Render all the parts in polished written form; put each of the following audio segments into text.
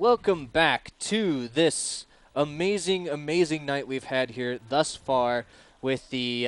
welcome back to this amazing night we've had here thus far with the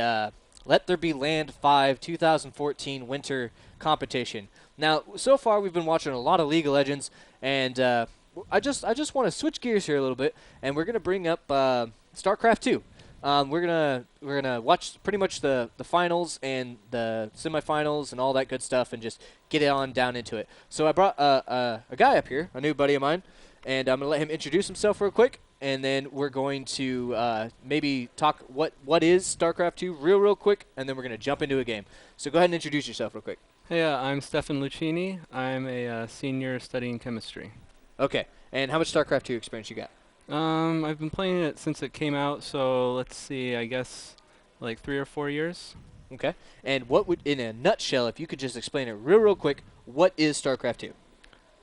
Let There Be Land 5 2014 Winter Competition. Now, so far we've been watching a lot of League of Legends, and I just want to switch gears here a little bit, and we're gonna bring up StarCraft 2. We're gonna watch pretty much the finals and the semifinals and all that good stuff, and just get it on down into it. So I brought a guy up here, a new buddy of mine, and I'm gonna let him introduce himself real quick, and then we're going to maybe talk what is StarCraft 2 real quick, and then we're gonna jump into a game. So go ahead and introduce yourself real quick. Hey, I'm Stefan Lucchini. I'm a senior studying chemistry. Okay, and how much StarCraft 2 experience you got? I've been playing it since it came out, so let's see, I guess like 3 or 4 years. Okay, and what would, in a nutshell, if you could just explain it real quick, what is StarCraft 2?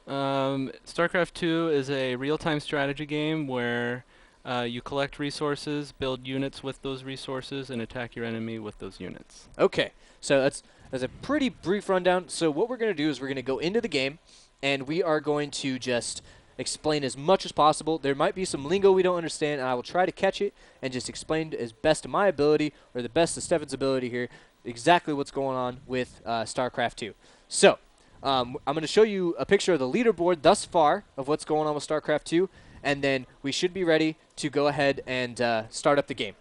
StarCraft 2 is a real-time strategy game where you collect resources, build units with those resources, and attack your enemy with those units. Okay, so that's a pretty brief rundown. So what we're going to do is we're going to go into the game, and we are going to just explain as much as possible. There might be some lingo we don't understand, and I will try to catch it and just explain as best of my ability, or the best of Stefan's ability here, exactly what's going on with StarCraft 2. So I'm going to show you a picture of the leaderboard thus far of what's going on with StarCraft 2, and then we should be ready to go ahead and start up the game.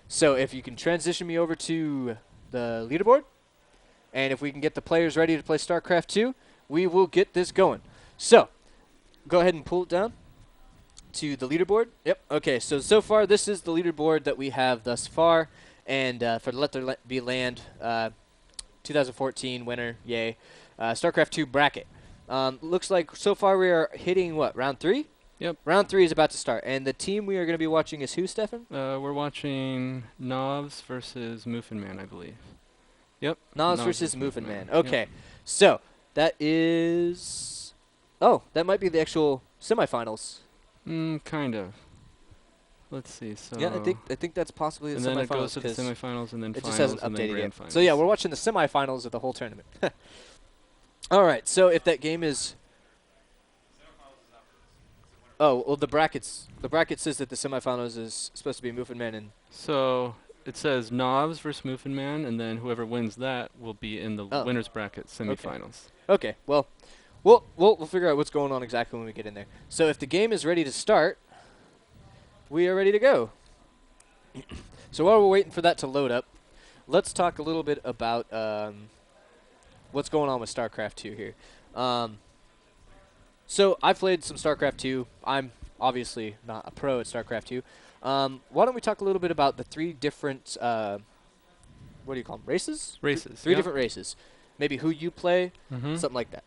So if you can transition me over to the leaderboard, and if we can get the players ready to play StarCraft 2, we will get this going. So go ahead and pull it down to the leaderboard. Yep. Okay, so far this is the leaderboard that we have thus far, and for the Let There Be Land 2014 winner, yay, StarCraft 2 bracket. Looks like so far we are hitting, what, round 3? Yep. Round 3 is about to start, and the team we are going to be watching is who, Stefan? We're watching Novs versus MoofinMan, I believe. Yep. Novs versus MoofinMan. Okay, so that is... Oh, that might be the actual semifinals. Kind of. Let's see. So Yeah, I think that's possibly the and semifinals. then it goes to the semifinals and then it finals just hasn't and then updated grand yet. finals. So yeah, we're watching the semifinals of the whole tournament. All right, so if that game is... Oh, well, the bracket says that the semifinals is supposed to be MoofinMan and... So it says Novs versus MoofinMan, and then whoever wins that will be in the winners bracket semifinals. Okay, well, we'll figure out what's going on exactly when we get in there. So if the game is ready to start, we are ready to go. So while we're waiting for that to load up, let's talk a little bit about what's going on with StarCraft 2 here. So I've played some StarCraft 2. I'm obviously not a pro at StarCraft 2. Why don't we talk a little bit about the 3 different, what do you call them, races? Races. Three different races. Maybe who you play, something like that.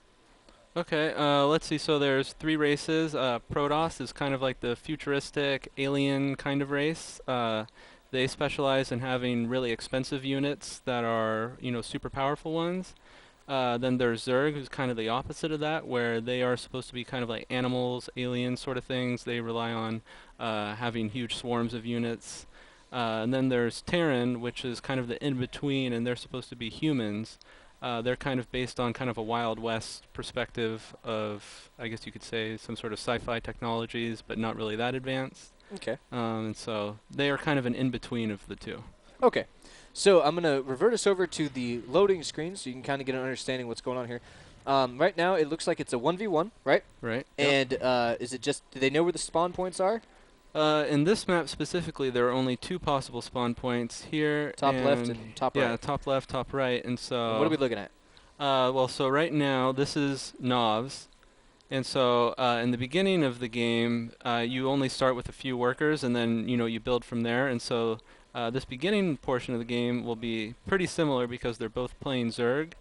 Okay, let's see. So there's 3 races. Protoss is kind of like the futuristic alien kind of race. They specialize in having really expensive units that are, super powerful ones. Then there's Zerg, who's kind of the opposite of that, where they are supposed to be kind of like animals, aliens sort of things. They rely on having huge swarms of units. And then there's Terran, which is kind of the in-between, and they're supposed to be humans. They're kind of based on kind of a Wild West perspective of, I guess you could say, some sort of sci-fi technologies, but not really that advanced. Okay. And so they are kind of an in-between of the two. Okay. So I'm going to revert us over to the loading screen so you can kind of get an understanding what's going on here. Right now it looks like it's a 1v1, right? Right. And is it just, do they know where the spawn points are? In this map specifically, there are only 2 possible spawn points here. Top left and top right. Yeah, top left, top right. And so... And what are we looking at? Well, so right now, this is Novs. And so in the beginning of the game, you only start with a few workers, and then, you build from there. And so this beginning portion of the game will be pretty similar because they're both playing Zerg.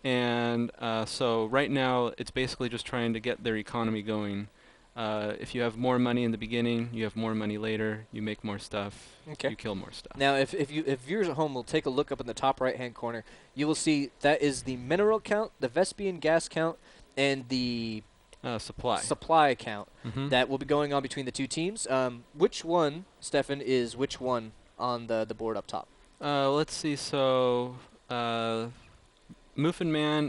And so right now, it's basically just trying to get their economy going. If you have more money in the beginning, you have more money later, you make more stuff, you kill more stuff. Now, if viewers at home will take a look up in the top right-hand corner, you will see that is the mineral count, the Vespian gas count, and the supply count that will be going on between the 2 teams. Which one, Stefan, is which one on the board up top? Let's see. So MoofinMan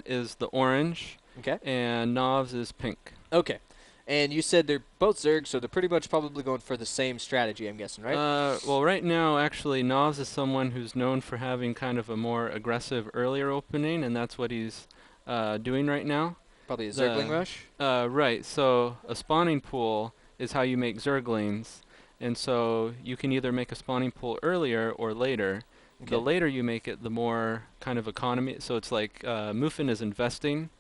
is the orange, okay, and Novs is pink. Okay. And you said they're both Zerg, so they're pretty much probably going for the same strategy, I'm guessing, right? Well, right now, actually, Novs is someone who's known for having kind of a more aggressive earlier opening, and that's what he's doing right now. Probably a Zergling rush. Right. So a spawning pool is how you make Zerglings, and so you can either make a spawning pool earlier or later. Okay. The later you make it, the more kind of economy. So it's like Muffin is investing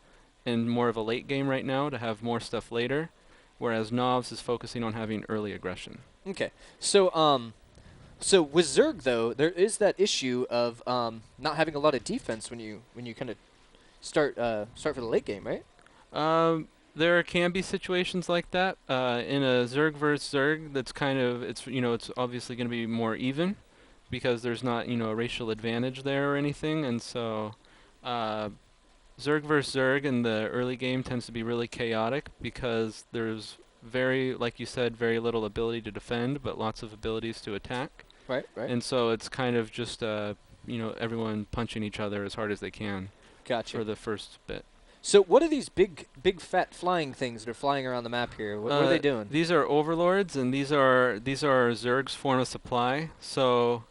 in more of a late game right now to have more stuff later, whereas Novs is focusing on having early aggression. Okay. So with Zerg though, there is that issue of not having a lot of defense when you kind of start for the late game, right? There can be situations like that. In a Zerg versus Zerg, that's kind of it's obviously going to be more even because there's not a racial advantage there or anything, and so Zerg versus Zerg in the early game tends to be really chaotic because there's like you said, very little ability to defend, but lots of abilities to attack. Right. Right. And so it's kind of just everyone punching each other as hard as they can Gotcha. for the first bit. So what are these big fat flying things that are flying around the map here? What are they doing? These are overlords, and these are Zerg's form of supply. So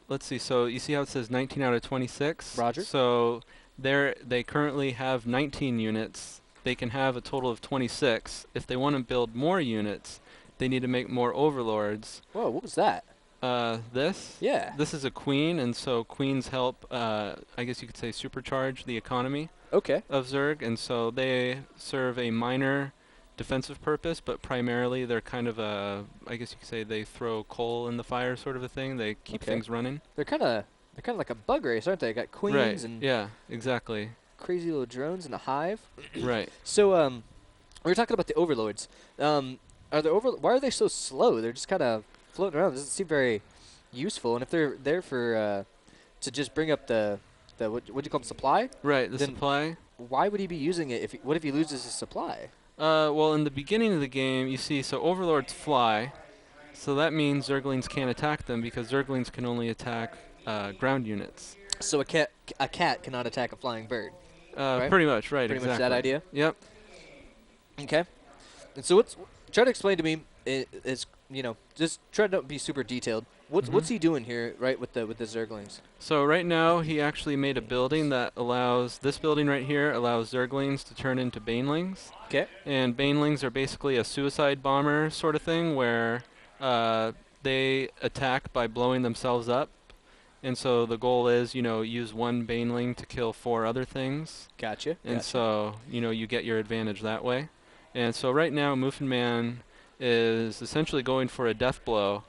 let's see. So you see how it says 19 out of 26? Roger. So they currently have 19 units. They can have a total of 26. If they want to build more units, they need to make more overlords. Whoa, what was that? This? Yeah. This is a queen, and so queens help, I guess you could say, supercharge the economy Okay. of Zerg, and so they serve a minor defensive purpose, but primarily they're kind of I guess you could say they throw coal in the fire sort of a thing. They keep things running. They're kind of like a bug race, aren't they? Got queens and Yeah, exactly. crazy little drones in a hive. Right. So we were talking about the overlords. Why are they so slow? They're just kind of floating around. It doesn't seem very useful. And if they're there for to just bring up the what do you call them, supply? Right, the Then supply. Why would he be using it? What if he loses his supply? Well, in the beginning of the game, you see, so overlords fly, so that means Zerglings can't attack them because Zerglings can only attack ground units. So a cat cannot attack a flying bird. Right? Pretty much, right? Pretty exactly. much that idea. Yep. Okay. And so try to explain to me is just try to not be super detailed. What's he doing here, right, with the Zerglings? So right now he actually made a building that allows this building right here allows Zerglings to turn into Banelings. Okay. And Banelings are basically a suicide bomber sort of thing where they attack by blowing themselves up. And so the goal is, use one Baneling to kill 4 other things. Gotcha. And so, you get your advantage that way. And so right now, MoofinMan is essentially going for a death blow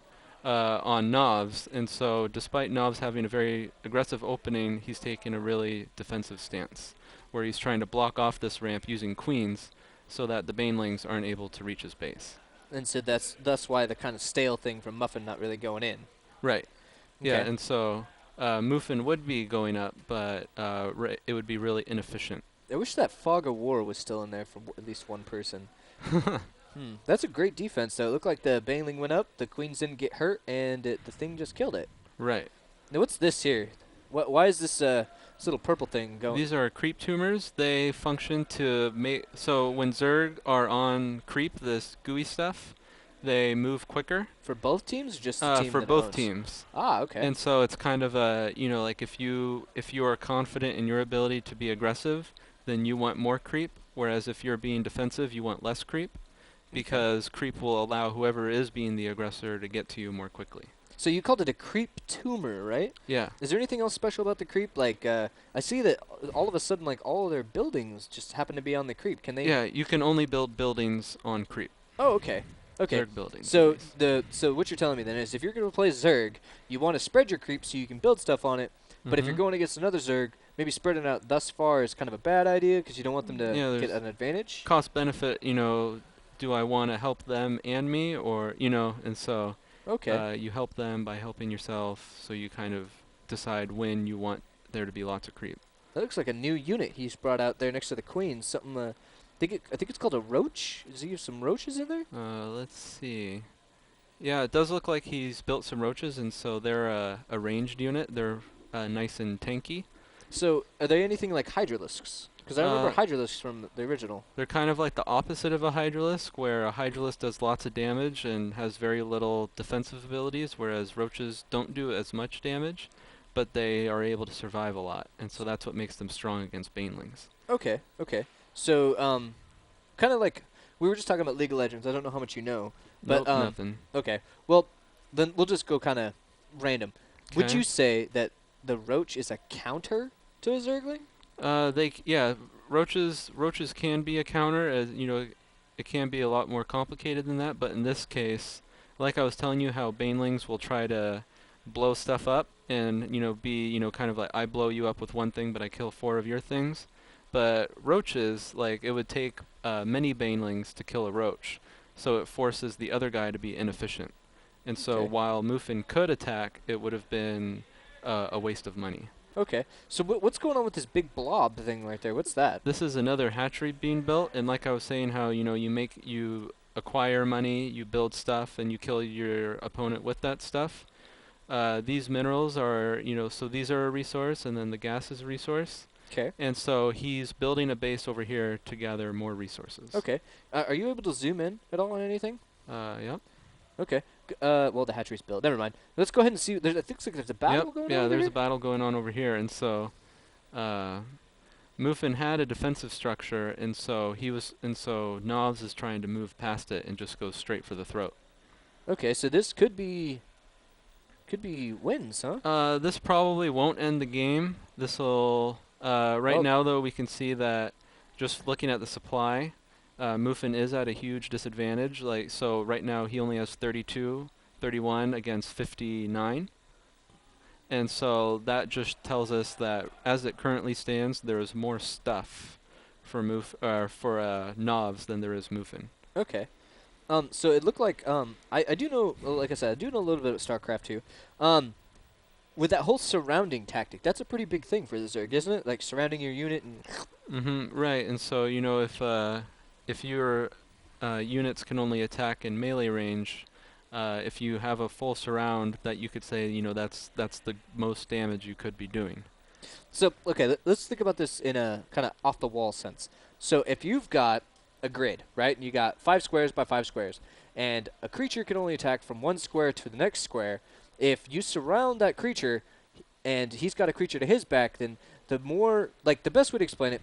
on Novs. And so despite Novs having a very aggressive opening, he's taking a really defensive stance, where he's trying to block off this ramp using queens so that the Banelings aren't able to reach his base. And so that's why the kind of stale thing from Muffin not really going in. Right. Okay. Yeah, and so Muffin would be going up, but it would be really inefficient. I wish that Fog of War was still in there for at least one person. That's a great defense, though. It looked like the Baneling went up, the queens didn't get hurt, and the thing just killed it. Right. Now, what's this here? Why is this little purple thing going? These are creep tumors. They function to make... So when Zerg are on creep, this gooey stuff, they move quicker. For both teams, or just the team for that both owns? teams. Ah, okay. And so it's kind of a, like if you are confident in your ability to be aggressive, then you want more creep, whereas if you're being defensive, you want less creep, because creep will allow whoever is being the aggressor to get to you more quickly. So you called it a creep tumor, right? Yeah. Is there anything else special about the creep? Like, I see that all of a sudden, like, all of their buildings just happen to be on the creep. Can they? Yeah, you can only build buildings on creep. Oh, okay. Okay. Zerg buildings. So what you're telling me then is if you're going to play Zerg, you want to spread your creep so you can build stuff on it. But if you're going against another Zerg, maybe spreading out thus far is kind of a bad idea because you don't want them to get an advantage. Cost benefit, do I want to help them and me, or and so you help them by helping yourself, so you kind of decide when you want there to be lots of creep. That looks like a new unit he's brought out there next to the queen. Something I think it's called a roach. Does he have some roaches in there? Let's see. Yeah, it does look like he's built some roaches, and so they're a ranged unit. They're nice and tanky. So are they anything like Hydralisks? Because I remember Hydralisk from the original. They're kind of like the opposite of a Hydralisk, where a Hydralisk does lots of damage and has very little defensive abilities, whereas Roaches don't do as much damage, but they are able to survive a lot, and so that's what makes them strong against Banelings. Okay, okay. So, kind of like we were just talking about League of Legends. I don't know how much you know, but Nope, nothing. okay. Well, then we'll just go kind of random. Would you 'Kay. say that the Roach is a counter to a Zergling? Yeah, roaches can be a counter, as you know, it can be a lot more complicated than that, but in this case, like I was telling you how banelings will try to blow stuff up and, be, kind of like I blow you up with one thing but I kill four of your things. But roaches, like it would take many banelings to kill a roach, so it forces the other guy to be inefficient. And so Okay. while Muffin could attack, it would have been a waste of money. Okay. So what's going on with this big blob thing right there? What's that? This is another hatchery being built, and like I was saying, how you acquire money, you build stuff, and you kill your opponent with that stuff. These minerals are, so these are a resource, and then the gas is a resource, Okay. and so he's building a base over here to gather more resources. Okay. Are you able to zoom in at all on anything? Yep. Okay. Well, the hatchery's built. Never mind. Let's go ahead and see. It looks like there's a battle Yep. going on Yeah, over there's here. a battle going on over here, and so Muffin had a defensive structure, and so Novs is trying to move past it and just go straight for the throat. Okay, so this could be wins, huh? This probably won't end the game. This'll right Oh, now though we can see that just looking at the supply, Muffin is at a huge disadvantage. Like so right now he only has 32, 31 against 59. And so that just tells us that as it currently stands, there is more stuff for Novs than there is Muffin. okay. So it looked like I do know, well, like I said, I do know a little bit of StarCraft too. Um, with that whole surrounding tactic, that's a pretty big thing for the Zerg, isn't it? Like surrounding your unit and. Right, and so if your units can only attack in melee range, if you have a full surround, that you could say that's the most damage you could be doing. So okay, let's think about this in a kind of off the wall sense. So if you've got a grid, right, and you got 5 squares by 5 squares, and a creature can only attack from one square to the next square, if you surround that creature, and he's got a creature to his back, then the more like the best way to explain it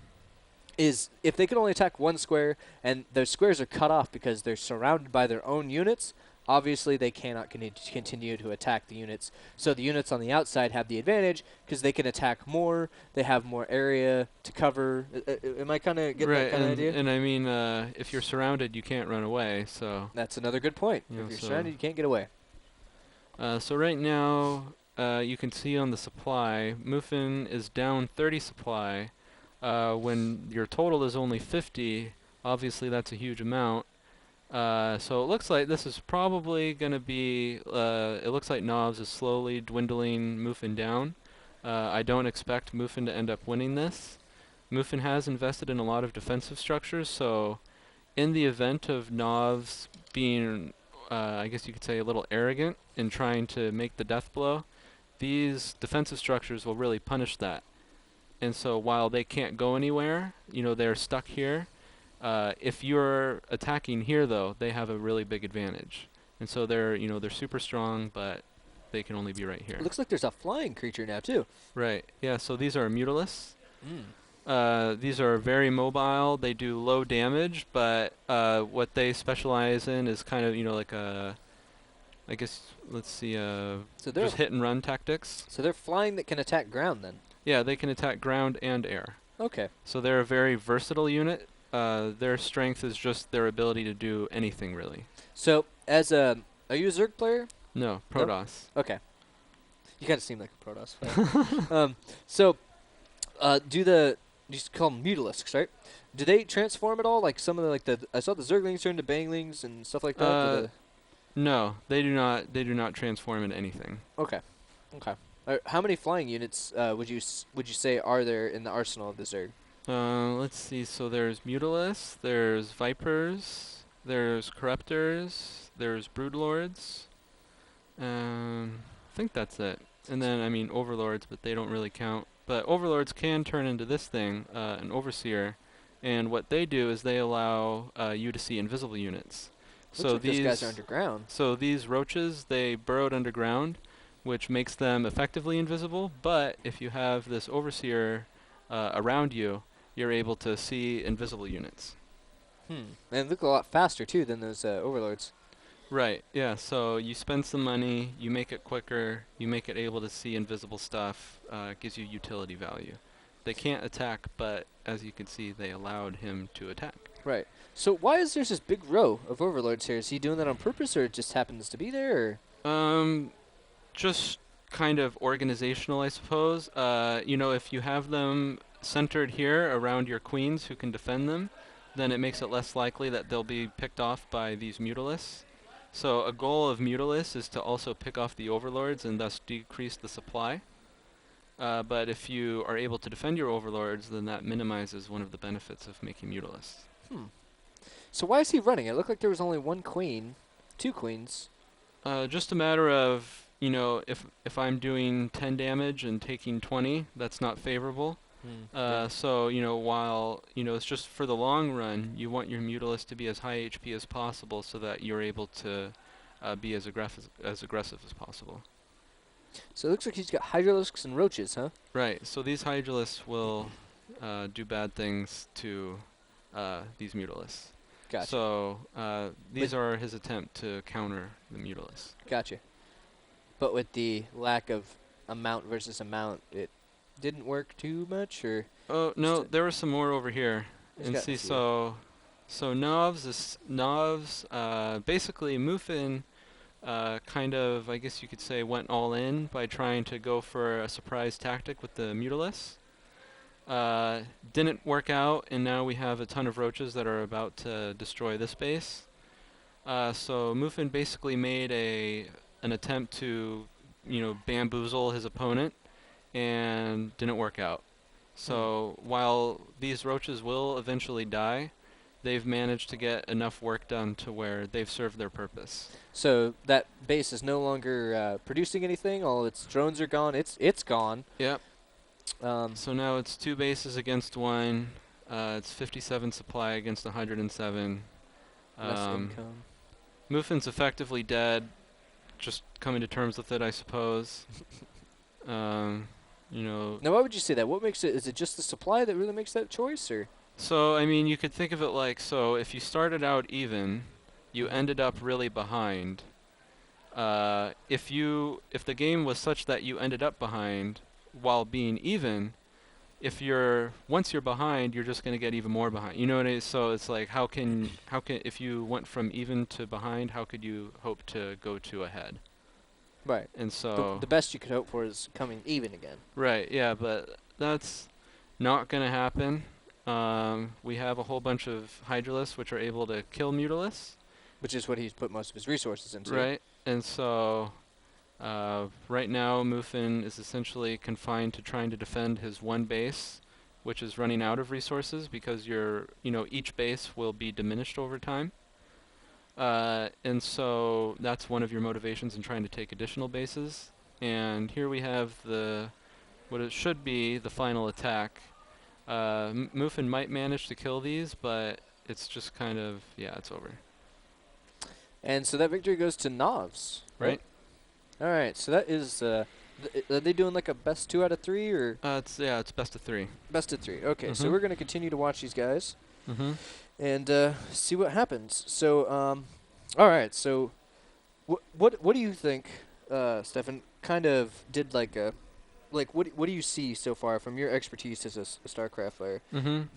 is if they can only attack one square and those squares are cut off because they're surrounded by their own units, obviously they cannot continue to attack the units. So the units on the outside have the advantage because they can attack more, they have more area to cover. Am I kind of getting that Right, kind of idea? and I mean, if you're surrounded, you can't run away. So That's another good point. you know, If you're so surrounded, you can't get away. so right now, you can see on the supply, Muffin is down 30 supply. When your total is only 50, obviously that's a huge amount. So it looks like this is probably going to be, it looks like Novs is slowly dwindling Muffin down. I don't expect Muffin to end up winning this. Muffin has invested in a lot of defensive structures, so in the event of Novs being, I guess you could say, a little arrogant in trying to make the death blow, these defensive structures will really punish that. And so while they can't go anywhere, they're stuck here. If you're attacking here, though, they have a really big advantage. And so they're super strong, but they can only be right here. It looks like there's a flying creature now too. Right. Yeah. So these are Mutalisks. Mm. These are very mobile. They do low damage, but what they specialize in is kind of like a, I guess let's see, So just hit and run tactics. they're flying that can attack ground then. Yeah, they can attack ground and air. Okay. So they're a very versatile unit. Their strength is just their ability to do anything, really. So are you a Zerg player? No, No? Protoss. Okay. You kind of seem like a Protoss fan. So you just call them Mutalisks, right? Do they transform at all? Like some of I saw the Zerglings turn to Banglings and stuff like that. No, they do not. They do not transform into anything. Okay. Okay. How many flying units would you say are there in the arsenal of the Zerg? Let's see. So there's Mutalisks, there's Vipers, there's Corruptors, there's Broodlords. I think that's it. And then I mean Overlords, but they don't really count. But overlords can turn into this thing, an overseer, and what they do is they allow you to see invisible units. Looks So like those guys are these underground. so these roaches, they burrowed underground, which makes them effectively invisible. But if you have this overseer around you, you're able to see invisible units. And they look a lot faster, too, than those overlords. Right, yeah, so you spend some money, you make it quicker, you make it able to see invisible stuff, it gives you utility value. They can't attack, but as you can see, they allowed him to attack. Right. So why is there this big row of overlords here? Is he doing that on purpose, or it just happens to be there? Just kind of organizational, I suppose. You know, if you have them centered here around your queens who can defend them, then it makes it less likely that they'll be picked off by these mutalisks. So a goal of mutalisks is to also pick off the overlords and thus decrease the supply. But if you are able to defend your overlords, then that minimizes one of the benefits of making mutalisks. So why is he running? It looked like there was only one queen, two queens. Just a matter of, you know, if I'm doing 10 damage and taking 20, that's not favorable. Yeah. So, you know, while, you know, it's just for the long run, you want your Mutalist to be as high HP as possible so that you're able to be as aggressive as possible. So it looks like he's got hydralisks and roaches, huh? Right, so these Hydralisks will do bad things to these Mutalisks. Gotcha. So these are his attempt to counter the Mutalisks. Gotcha. But with the lack of amount versus amount, it didn't work too much, or? Oh no, there were some more over here. He's And got a see, few. so novs is novs. Basically, Moofin kind of, I guess you could say, went all in by trying to go for a surprise tactic with the Mutalisks. Didn't work out, and now we have a ton of roaches that are about to destroy this base. So Moofin basically made an attempt to, you know, bamboozle his opponent, and didn't work out. So while these roaches will eventually die, they've managed to get enough work done to where they've served their purpose. So that base is no longer producing anything. All its drones are gone. It's gone. Yep. Um, So now it's 2 bases against 1. It's 57 supply against 107. less income. Muffin's effectively dead. Just coming to terms with it, I suppose. You know. Now, why would you say that? What makes it? Is it just the supply that really makes that choice, or? So I mean, you could think of it like, so if you started out even, you ended up really behind. If the game was such that you ended up behind while being even, once you're behind, you're just going to get even more behind. You know what I mean? So it's like, how can if you went from even to behind, how could you hope to go to ahead? Right. And so The best you could hope for is coming even again. right, yeah, but that's not going to happen. We have a whole bunch of Hydralisks which are able to kill Mutalisks. Which is what he's put most of his resources into. Right, and so right now Muffin is essentially confined to trying to defend his one base, which is running out of resources because each base will be diminished over time. And so that's one of your motivations in trying to take additional bases. And here we have what it should be the final attack. Muffin might manage to kill these, but it's just kind of, yeah, it's over. And so that victory goes to Novs. Right? All right. So that is. Are they doing like a best 2 out of 3 or? It's best of 3. Best of 3. Okay. So we're gonna continue to watch these guys. And see what happens. So, all right. So, what do you think, Stefan? Kind of did like a, what do you see so far from your expertise as a StarCraft player?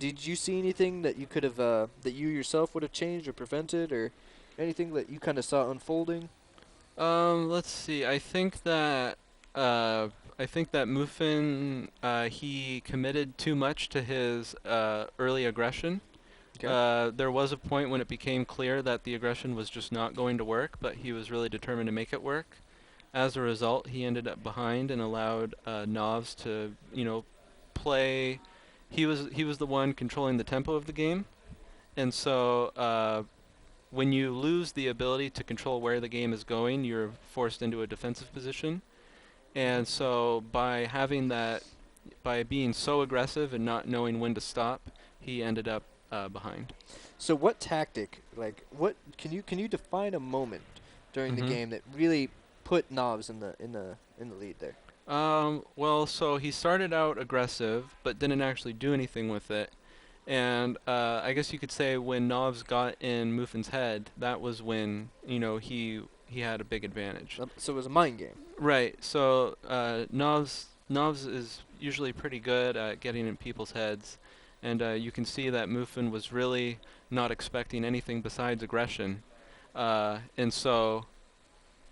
Did you see anything that you could have that you yourself would have changed or prevented, or anything that you kind of saw unfolding? Let's see. I think that Muffin he committed too much to his early aggression. Okay. There was a point when it became clear that the aggression was just not going to work, but he was really determined to make it work. As a result, he ended up behind and allowed Novs to, play. He was the one controlling the tempo of the game, and so when you lose the ability to control where the game is going, you're forced into a defensive position. And so by having that by being so aggressive and not knowing when to stop, he ended up behind. So what tactic, like what can you define a moment during the hmm game that really put Knobs in the lead there? Well, so he started out aggressive, but didn't actually do anything with it. And I guess you could say when Novs got in Muffin's head, that was when he had a big advantage. So it was a mind game. Right. So Novs is usually pretty good at getting in people's heads, and you can see that Muffin was really not expecting anything besides aggression, and so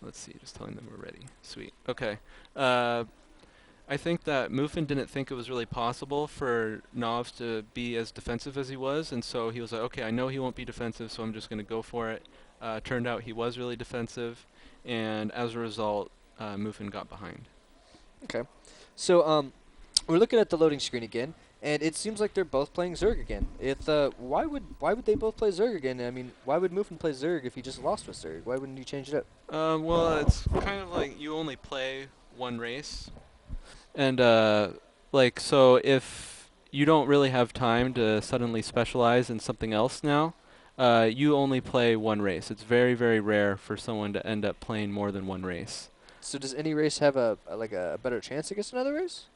let's see, just telling them we're ready. Sweet. Okay. Uh, I think that Muffin didn't think it was really possible for Novs to be as defensive as he was, and so he was like, okay, I know he won't be defensive, so I'm just going to go for it. Turned out he was really defensive, and as a result, Muffin got behind. Okay. So we're looking at the loading screen again, and it seems like they're both playing Zerg again. Why would they both play Zerg again? I mean, why would Muffin play Zerg if he just lost with Zerg? Why wouldn't you change it up? Well, it's kind of like you only play one race, and like so if you don't really have time to suddenly specialize in something else now, you only play one race. It's very, very rare for someone to end up playing more than one race. So does any race have a better chance against another race?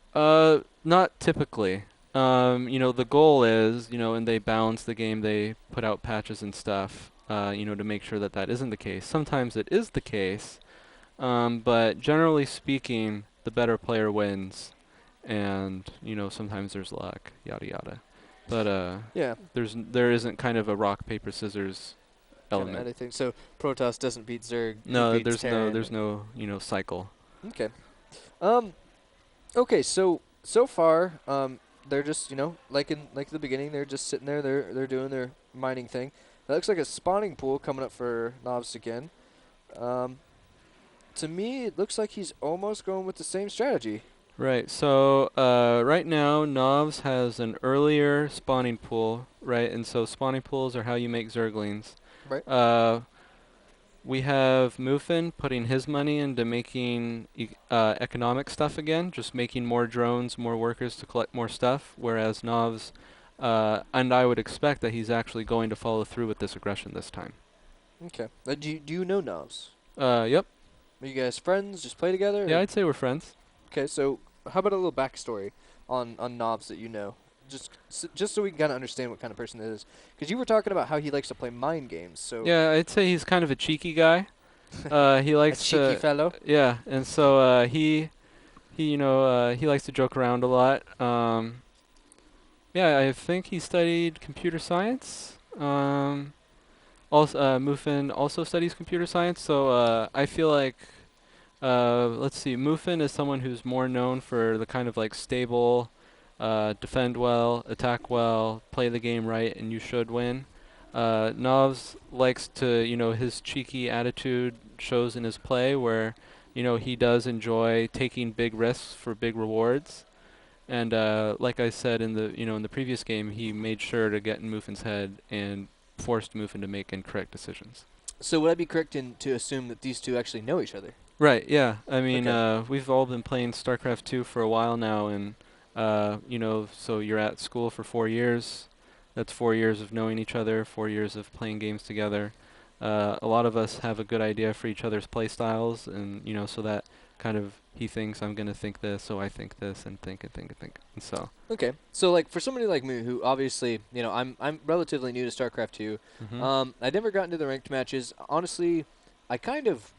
Not typically. The goal is, and they balance the game, they put out patches and stuff, to make sure that that isn't the case. Sometimes it is the case, but generally speaking, the better player wins, and sometimes there's luck, yada yada. But Yeah. there isn't kind of a rock paper scissors Kind of element. anything. So Protoss doesn't beat Zerg. Who No, beats there's no Terran? there's no cycle. Okay. Um. Okay. So far, they're just like the beginning, they're just sitting there. They're doing their mining thing. That looks like a spawning pool coming up for Novs again. Um. To me, it looks like he's almost going with the same strategy. Right. So right now, Novs has an earlier spawning pool, right? And so spawning pools are how you make Zerglings. Right. Uh, we have Muffin putting his money into making economic stuff again, just making more drones, more workers to collect more stuff. Whereas Novs, and I would expect that he's actually going to follow through with this aggression this time. Okay. Do you know Novs? Yep. Are you guys friends? Just play together? Yeah, Or? I'd say we're friends. Okay. So how about a little backstory on Novs that you know? Just so we can kind of understand what kind of person it is. Because you were talking about how he likes to play mind games. So Yeah, I'd say he's kind of a cheeky guy. He a likes cheeky to, fellow. yeah, and so he likes to joke around a lot. Yeah, I think he studied computer science. Also, Muffin also studies computer science, so I feel like let's see, Muffin is someone who's more known for the kind of like stable, defend well, attack well, play the game right, and you should win. Novs likes to, his cheeky attitude shows in his play where, he does enjoy taking big risks for big rewards. And like I said in the previous game, he made sure to get in Muffin's head and forced Muffin to make incorrect decisions. So would I be correct to assume that these two actually know each other? Right, yeah. I mean, Okay. we've all been playing StarCraft 2 for a while now, and, so you're at school for 4 years. That's 4 years of knowing each other, 4 years of playing games together. A lot of us have a good idea for each other's play styles, and, so that kind of he thinks I'm going to think this, so I think this, and think and think and think. And so. Okay. So like for somebody like me who obviously, I'm relatively new to StarCraft 2. hmm I never got into the ranked matches. Honestly, I kind of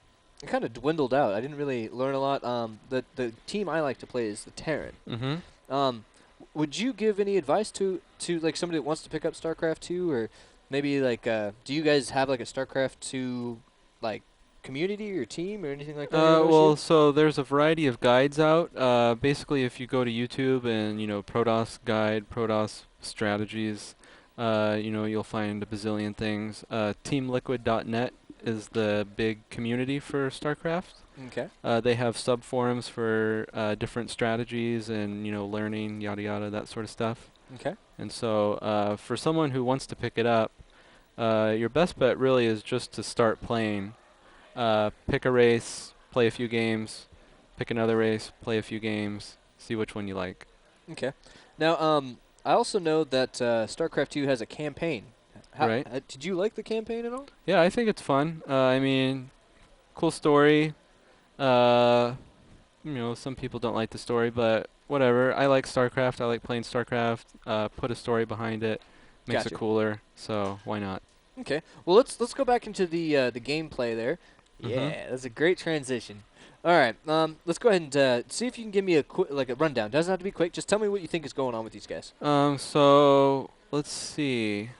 dwindled out. I didn't really learn a lot. The team I like to play is the Terran. hmm Um, would you give any advice to like somebody that wants to pick up StarCraft 2, or maybe like do you guys have like a StarCraft 2 like community or team or anything like that at Well, OSU? so there's a variety of guides out. Basically, if you go to YouTube and Protoss guide, Protoss strategies, you'll find a bazillion things. TeamLiquid.net is the big community for StarCraft. Okay. They have sub forums for different strategies and learning, yada yada, that sort of stuff. Okay. And so, for someone who wants to pick it up, your best bet really is just to start playing. Pick a race, play a few games, pick another race, play a few games, see which one you like. Okay. Now, I also know that StarCraft 2 has a campaign. Right. Did you like the campaign at all? Yeah, I think it's fun. I mean, cool story. Uh, some people don't like the story, but whatever. I like StarCraft. I like playing StarCraft. Put a story behind it, makes it Gotcha. cooler. So why not? Okay. Well, let's go back into the gameplay there. Mhm. Yeah, that's a great transition. All right. Let's go ahead and see if you can give me a quick like a rundown. Doesn't have to be quick. Just tell me what you think is going on with these guys. So let's see.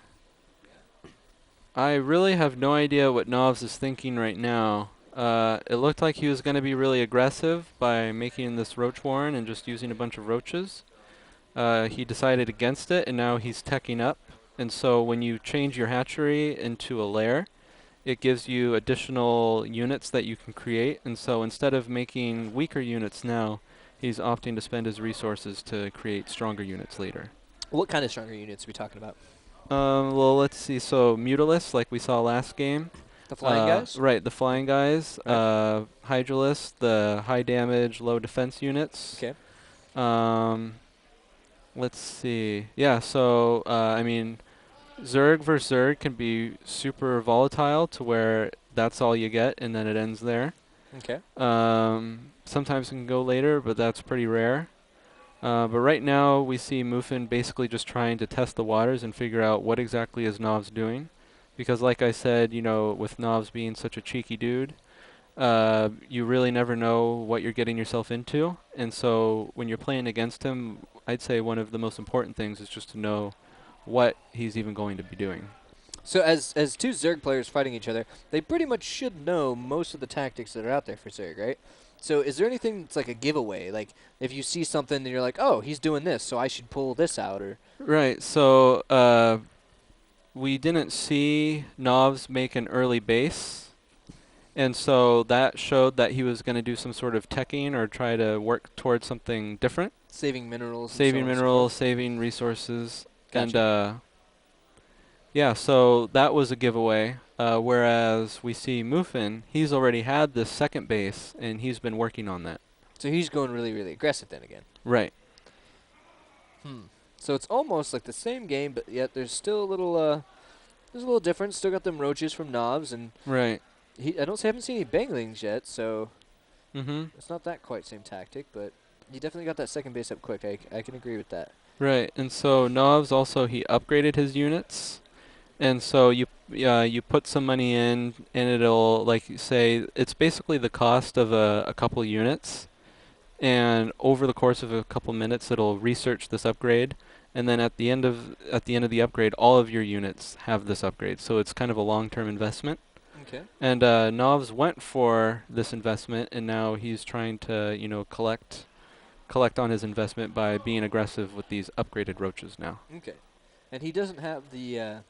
I really have no idea what Novs is thinking right now. It looked like he was going to be really aggressive by making this roach warren and just using a bunch of roaches. He decided against it, and now he's teching up. And so when you change your hatchery into a lair, it gives you additional units that you can create. And so instead of making weaker units now, he's opting to spend his resources to create stronger units later. What kind of stronger units are we talking about? Well, let's see. So Mutalis, like we saw last game. The flying guys? Right, the flying guys. Right. Hydralisk, the high damage, low defense units. Okay. Um, let's see. Yeah, so, I mean, Zerg versus Zerg can be super volatile to where that's all you get and then it ends there. Okay. Sometimes it can go later, but that's pretty rare. But right now we see Muffin basically just trying to test the waters and figure out what exactly is Novs doing. Because like I said, with Novs being such a cheeky dude, you really never know what you're getting yourself into. And so when you're playing against him, I'd say one of the most important things is just to know what he's even going to be doing. So as two Zerg players fighting each other, they pretty much should know most of the tactics that are out there for Zerg, right? So is there anything that's like a giveaway? Like if you see something and you're like, oh, he's doing this, so I should pull this out, or Right, so we didn't see Novs make an early base. And so that showed that he was going to do some sort of teching or try to work towards something different. saving minerals and so Saving on and so minerals, forth? saving resources. And Gotcha. yeah, so that was a giveaway. Whereas we see Muffin, he's already had this second base and he's been working on that. So he's going really, really aggressive then again. Right. Hmm. So it's almost like the same game, but yet there's still a little there's a little difference. Still got them roaches from knobs, and Right. haven't seen any banglings yet, so Mhm. it's not that quite same tactic, but he definitely got that second base up quick. I can agree with that. Right. And so Novs also he upgraded his units. And so you put some money in, and it'll like you say it's basically the cost of a couple units, and over the course of a couple minutes, it'll research this upgrade, and then at the end of the upgrade, all of your units have this upgrade. So it's kind of a long-term investment. Okay. And Novs went for this investment, and now he's trying to collect on his investment by being aggressive with these upgraded roaches now. Okay. And he doesn't have the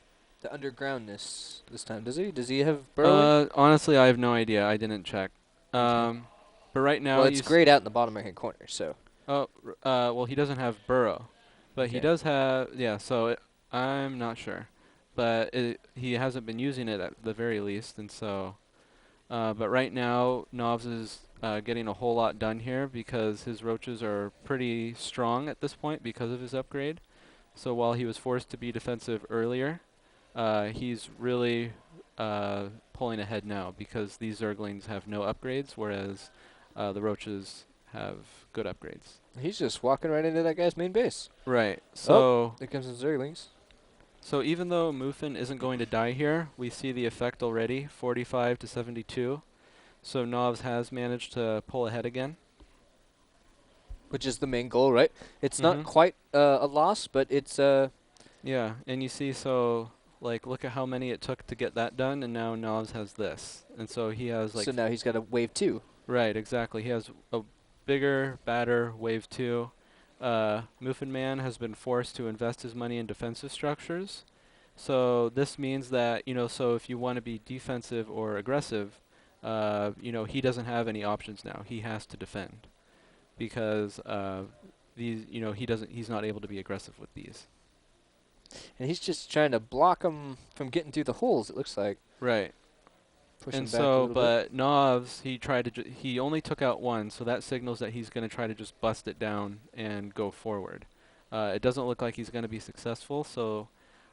undergroundness this time, does he? Does he have burrowing? Honestly, I have no idea. I didn't check. Okay. But right now Well, it's grayed out in the bottom right-hand corner, so. well, he doesn't have burrow, but he Okay. does have, yeah, so I'm not sure. But he hasn't been using it at the very least, and so, but right now, Novs is getting a whole lot done here because his roaches are pretty strong at this point because of his upgrade. So while he was forced to be defensive earlier, he's really pulling ahead now because these Zerglings have no upgrades, whereas the roaches have good upgrades. He's just walking right into that guy's main base. Right. Oh, So there comes the Zerglings. so even though Muffin isn't going to die here, we see the effect already, 45 to 72. So Novs has managed to pull ahead again. Which is the main goal, right? It's not Mhm. quite a loss, but it's Yeah, and you see, so like look at how many it took to get that done, and now Novs has this, and so he has like so now he's got a wave 2. right, exactly. He has a bigger, badder wave 2. MoofinMan has been forced to invest his money in defensive structures. So this means that, so if you want to be defensive or aggressive, he doesn't have any options now. He has to defend because he's not able to be aggressive with these. And he's just trying to block him from getting through the holes, it looks like. Right. Push him And back a so, little bit. but Novs, he only took out one, so that signals that he's going to try to just bust it down and go forward. It doesn't look like he's going to be successful, so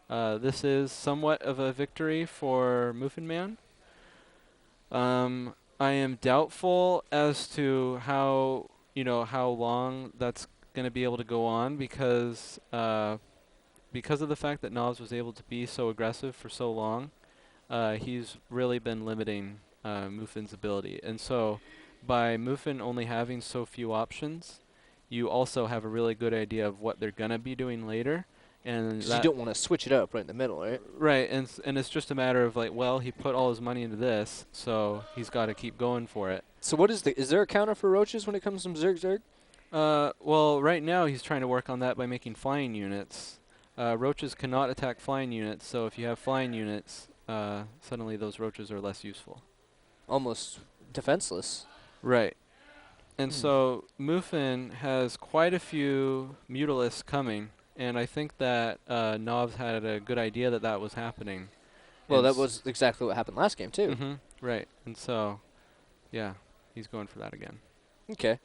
this is somewhat of a victory for MoofinMan. I am doubtful as to how long that's going to be able to go on because of the fact that Novs was able to be so aggressive for so long. He's really been limiting Muffin's ability. And so by Muffin only having so few options, you also have a really good idea of what they're going to be doing later. And Because you that don't want to switch it up right in the middle, right? right, and it's just a matter of like, well, he put all his money into this, so he's got to keep going for it. So what is there a counter for roaches when it comes from Zerg Zerg? Well, right now he's trying to work on that by making flying units. Roaches cannot attack flying units, so if you have flying units, suddenly those roaches are less useful. Almost defenseless. Right. And so Muffin has quite a few Mutalisks coming, and I think that Novs had a good idea that that was happening. Well, And that was exactly what happened last game, too. right. And so, yeah, he's going for that again. Okay.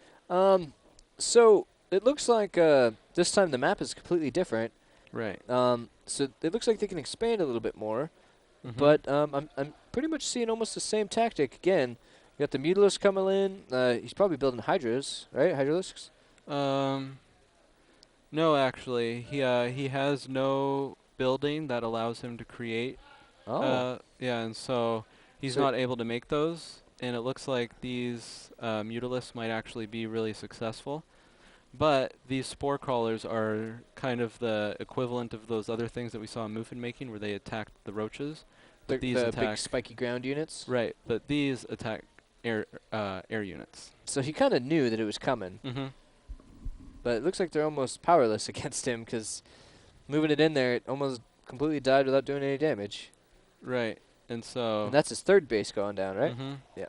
So it looks like this time the map is completely different. Right. So it looks like they can expand a little bit more. But I'm pretty much seeing almost the same tactic again. You got the Mutalisk coming in. He's probably building Hydras, right? Hydralisks? No, actually, he has no building that allows him to create. Oh. Yeah, and so he's So not able to make those. And it looks like these Mutalisks might actually be really successful. But these spore crawlers are kind of the equivalent of those other things that we saw Muffin making, where they attacked the roaches. But these the attack big spiky ground units? right. But these attack air units. So he kind of knew that it was coming. But it looks like they're almost powerless against him because moving it in there, it almost completely died without doing any damage. Right. And so. And that's his third base going down, right? Yeah.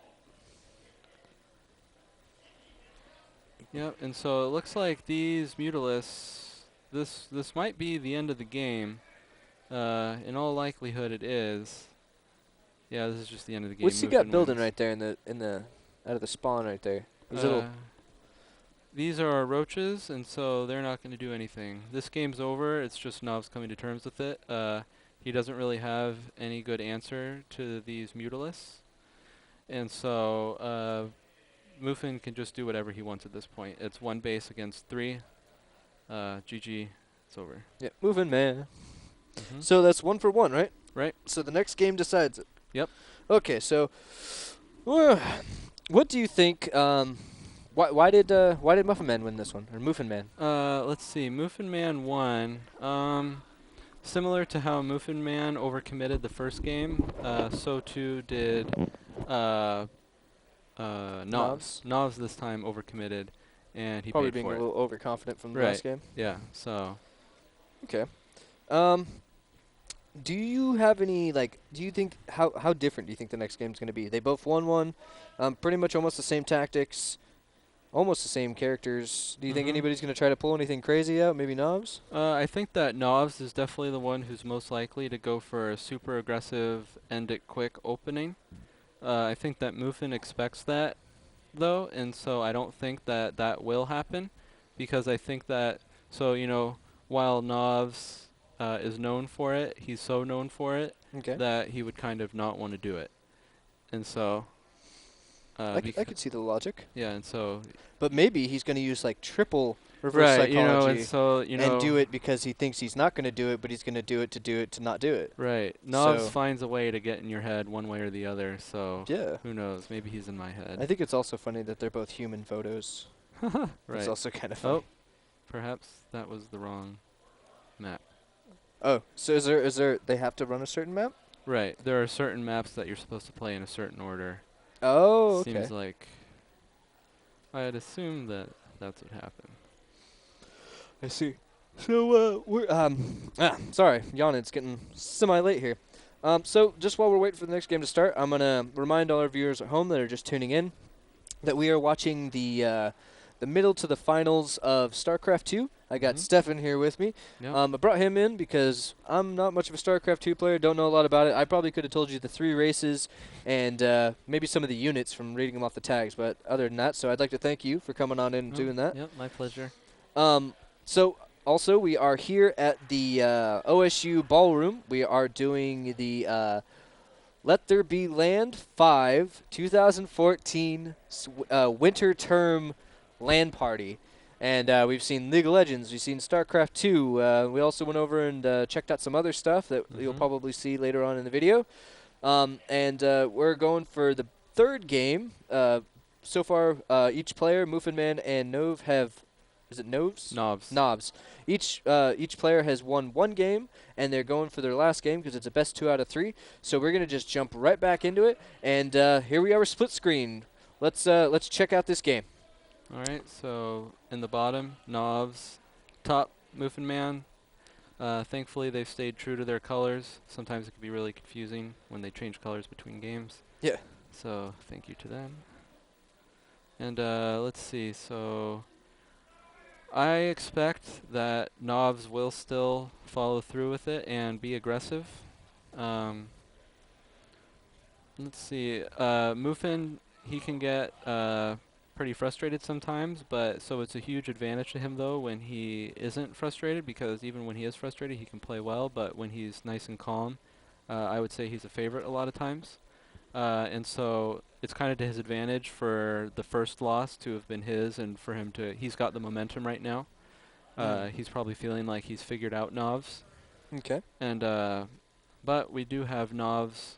Yep. And so it looks like these Mutalisks. This might be the end of the game. In all likelihood, it is. Yeah, this is just the end of the game. What's he got Muffin building wins. right there in the out of the spawn right there? These are roaches, and so they're not going to do anything. This game's over. It's just Novs coming to terms with it. He doesn't really have any good answer to these Mutalisks. And so Muffin can just do whatever he wants at this point. It's one base against three. GG. It's over. Yeah, MoofinMan. So that's 1 for 1, right? Right. So the next game decides it. Yep. Okay, so what do you think? Why did MuffinMan win this one, or MuffinMan? Let's see. MoofinMan won. Similar to how MoofinMan overcommitted the first game, so too did Novs. Novs this time overcommitted, and he Probably paid being for a it. little overconfident from the Right. last game. Yeah. So. Okay. Do you have any do you think how different do you think the next game's going to be? They both won one, pretty much almost the same tactics, almost the same characters. Do you think anybody's going to try to pull anything crazy out? Maybe Novs? I think that Novs is definitely the one who's most likely to go for a super aggressive end it quick opening. I think that Muffin expects that though, and so I don't think that that will happen, because I think that while Novs is known for it, he's so known for it that he would kind of not want to do it, and so I could see the logic. Yeah, and so. But maybe he's going to use triple reverse psychology and so and do it because he thinks he's not going to do it, but he's going to do it to not do it. Right. Novs finds a way to get in your head one way or the other, so yeah. Who knows? Maybe he's in my head. I think it's also funny that they're both human photos. Right. It's also kind of funny. Oh, perhaps that was the wrong map. Oh, so is there they have to run a certain map? Right. There are certain maps that you're supposed to play in a certain order. Oh, okay. Seems like I'd assume that that's what happened. I see. So we're sorry, yawning. It's getting semi-late here. So just while we're waiting for the next game to start, I'm gonna remind all our viewers at home that are just tuning in that we are watching the the middle to the finals of StarCraft 2. I got Stefan here with me. Yep. I brought him in because I'm not much of a StarCraft 2 player, don't know a lot about it. I probably could have told you the 3 races and maybe some of the units from reading them off the tags, but other than that, so I'd like to thank you for coming on in and doing that. Yep, my pleasure. So also we are here at the OSU Ballroom. We are doing the Let There Be Land 5 2014 winter term LAN party. And we've seen League of Legends, we've seen StarCraft 2. We also went over and checked out some other stuff that you'll probably see later on in the video. And we're going for the 3rd game. So far, each player, MoofinMan and Nov, have... Is it Novs? Novs. Novs. Each player has won 1 game, and they're going for their last game because it's a best 2 out of 3. So we're going to just jump right back into it. And here we are with split screen. Let's check out this game. All right, so in the bottom, Novs, top, MoofinMan. Thankfully, they've stayed true to their colors. Sometimes it can be really confusing when they change colors between games. Yeah. So thank you to them. And let's see, so I expect that Novs will still follow through with it and be aggressive. Let's see, Moofin, he can get pretty frustrated sometimes, but so it's a huge advantage to him though when he isn't frustrated, because even when he is frustrated he can play well, but when he's nice and calm, I would say he's a favorite a lot of times. And so it's kind of to his advantage for the first loss to have been his, and for him to, he's got the momentum right now. He's probably feeling like he's figured out Novs. Okay. And but we do have Novs.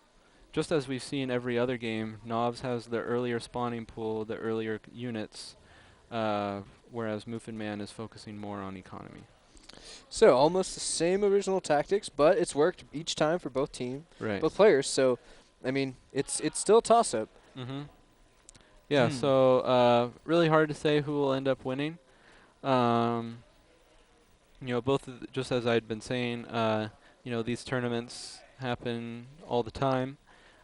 Just as we've seen every other game, Novs has the earlier spawning pool, the earlier units, whereas MoofinMan is focusing more on economy. So almost the same original tactics, but it's worked each time for both both players. So, I mean, it's still a toss-up. Yeah. So really hard to say who will end up winning. You know, both just as I'd been saying, you know, these tournaments happen all the time.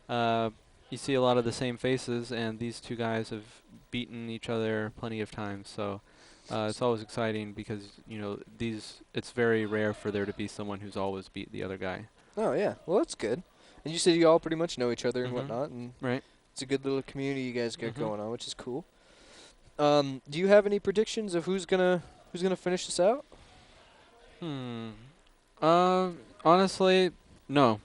You see a lot of the same faces, and these 2 guys have beaten each other plenty of times. So it's always exciting because, you know, it's very rare for there to be someone who's always beat the other guy. Oh, yeah. Well, that's good. And you said you all pretty much know each other and whatnot, and it's a good little community you guys got going on, which is cool. Do you have any predictions of who's gonna finish this out? Honestly, no.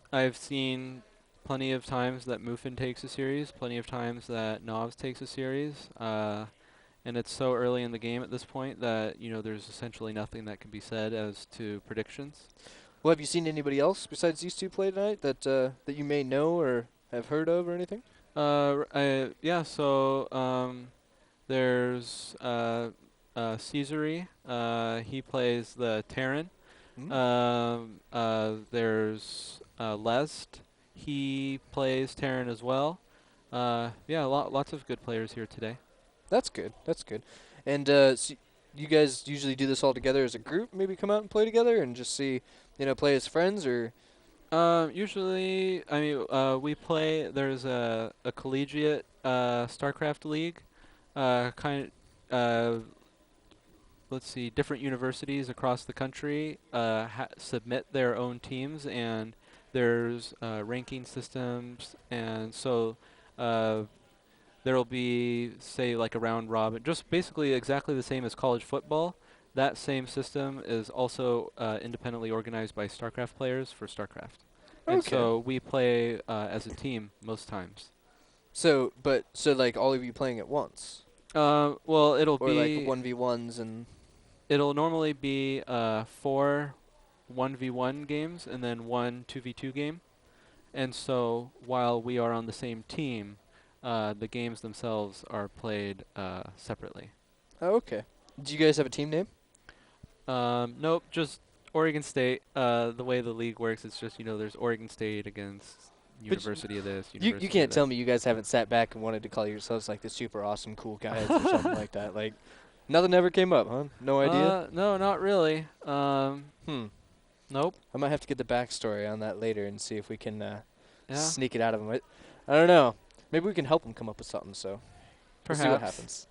I've seen plenty of times that Moofin takes a series, plenty of times that Novs takes a series, and it's so early in the game at this point that, you know, there's essentially nothing that can be said as to predictions. Well, have you seen anybody else besides these 2 play tonight that you may know or have heard of or anything? Yeah, so there's Caesary. He plays the Terran. There's Lest. He plays Terran as well. Yeah, lots of good players here today. That's good. That's good. And so you guys usually do this all together as a group? Maybe come out and play together and just see, you know, play as friends, or? Usually, I mean, we play. There's a collegiate StarCraft league. Let's see, different universities across the country submit their own teams, and there's ranking systems, and so there'll be, say, like a round robin, just basically exactly the same as college football. That same system is also independently organized by StarCraft players for StarCraft. And so we play as a team most times. So like all of you playing at once? Well, it'll or be... Or like 1v1s and... It'll normally be 4 1v1 games and then 1 2v2 game. And so while we are on the same team, the games themselves are played separately. Oh, okay. Do you guys have a team name? Nope, just Oregon State. The way the league works, it's just, you know, there's Oregon State against University of this, University you can't of tell me you guys haven't sat back and wanted to call yourselves like the super awesome cool guys or something like that. Like, nothing ever came up, huh? No idea? No, not really. Nope. I might have to get the backstory on that later and see if we can sneak it out of them. I don't know. Maybe we can help them come up with something, so We'll see what Perhaps. happens.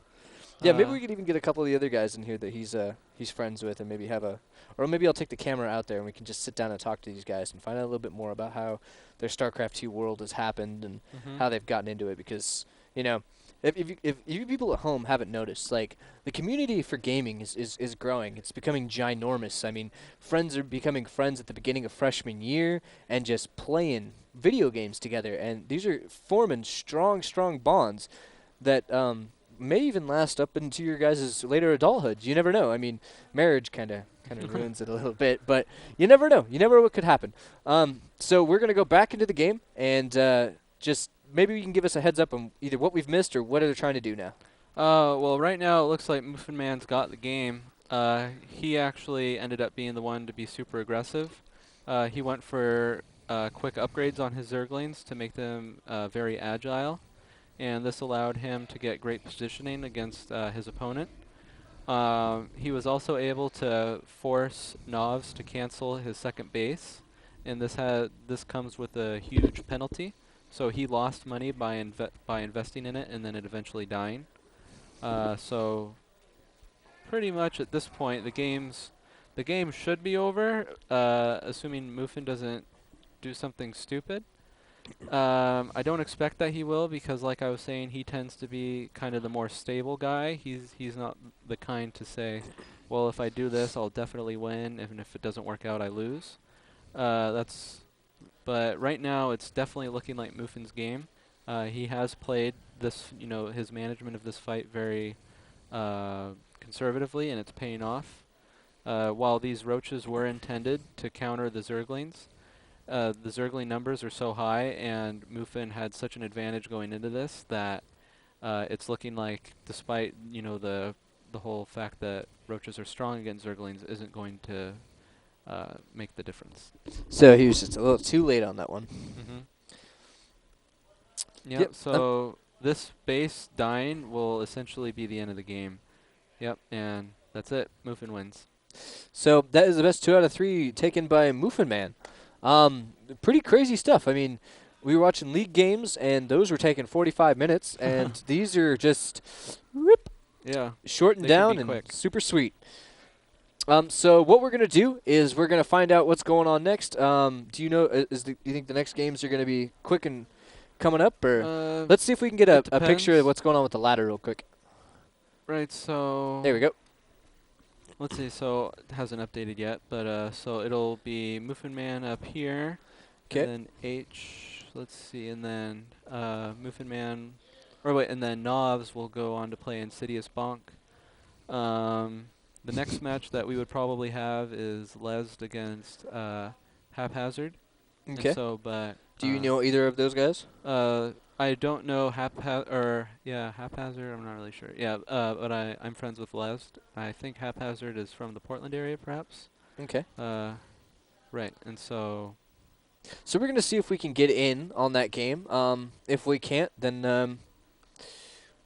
Yeah, maybe we could even get a couple of the other guys in here that he's friends with, and maybe have or maybe I'll take the camera out there and we can just sit down and talk to these guys and find out a little bit more about how their StarCraft 2 world has happened and how they've gotten into it. Because if you people at home haven't noticed, like the community for gaming is growing. It's becoming ginormous. I mean, friends are becoming friends at the beginning of freshman year and just playing video games together, and these are forming strong bonds that may even last up into your guys' later adulthood. You never know. I mean, marriage kind of ruins it a little bit, but you never know. You never know what could happen. So we're going to go back into the game and just maybe you can give us a heads up on either what we've missed or what they're trying to do now. Well, right now it looks like MoofinMan's got the game. He actually ended up being the one to be super aggressive. He went for quick upgrades on his Zerglings to make them very agile, and this allowed him to get great positioning against his opponent. He was also able to force novs to cancel his second base, and this comes with a huge penalty. So he lost money by investing in it and then it eventually dying. So pretty much at this point the game should be over, assuming Moofin doesn't do something stupid. I don't expect that he will, because like I was saying, he tends to be kind of the more stable guy. He's not the kind to say, well, if I do this, I'll definitely win, and if it doesn't work out, I lose. But right now, it's definitely looking like Moofin's game. He has played this, his management of this fight very conservatively, and it's paying off. While these roaches were intended to counter the Zerglings, the Zergling numbers are so high, and Moofin had such an advantage going into this that it's looking like, despite the whole fact that roaches are strong against Zerglings, isn't going to make the difference. So he was just a little too late on that one. Yep. So this base dying will essentially be the end of the game. Yep. And that's it. Moofin wins. So that is the best 2 out of 3 taken by MoofinMan. Pretty crazy stuff. I mean, we were watching league games, and those were taking 45 minutes, and these are just shortened down and quick. Super sweet. So what we're gonna do is we're gonna find out what's going on next. Do you know? Do you think the next games are gonna be quick and coming up, or let's see if we can get a picture of what's going on with the ladder real quick. Right. So there we go. Let's see. So it hasn't updated yet, but so it'll be MoofinMan up here. Okay. And then H. Let's see, and then MoofinMan, and then Novs will go on to play Insidious Bonk. The next match that we would probably have is Lesd against Haphazard. Okay. So, but do you know either of those guys? I don't know Haphazard. I'm not really sure. Yeah, but I'm friends with Lesd. I think Haphazard is from the Portland area, perhaps. Okay. Right, and so. So we're gonna see if we can get in on that game. If we can't, then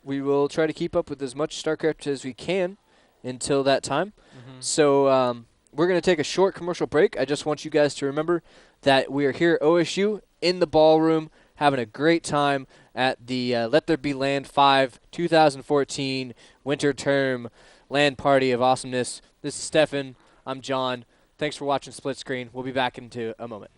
we will try to keep up with as much StarCraft as we can until that time. So we're going to take a short commercial break. I just want you guys to remember that we are here at OSU in the Ballroom having a great time at the Let There Be LAN 5 2014 Winter Term LAN Party of Awesomeness. This is Stefan. I'm John. Thanks for watching Split Screen. We'll be back into a moment.